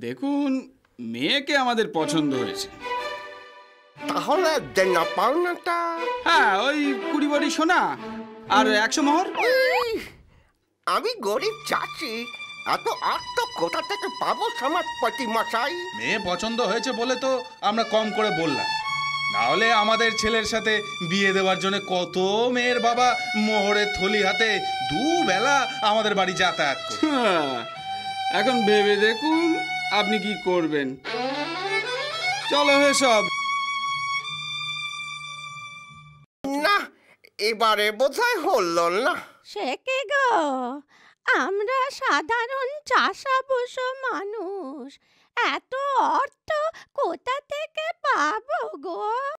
দেখুন, মেয়েকে আমাদের পছন্দ হয়েছে। তাহলে দেনা পাওনাটা? হ্যাঁ, ওই 20 ভরি সোনা আর 100 মোহর। আমি গরিব চাচি, এত অর্থ কোথা থেকে পাবো সমাজপতি মশাই? মেয়ে পছন্দ হয়েছে বলে তো আমরা কম করে বললাম, না হলে আমাদের ছেলের সাথে বিয়ে দেওয়ার জন্য কত মেয়ের বাবা মোহরের থলি হাতে দুবেলা আমাদের বাড়ি যাতায়াত করে। হ্যাঁ, এখন ভেবে দেখুন আপনি কি করবেন। চলো হে সব। না, এবারে বোধহয় হলো না। সে কি গো, আমরা সাধারণ চাষাবুষ মানুষ, এত অর্থ কোথা থেকে পাবো গো?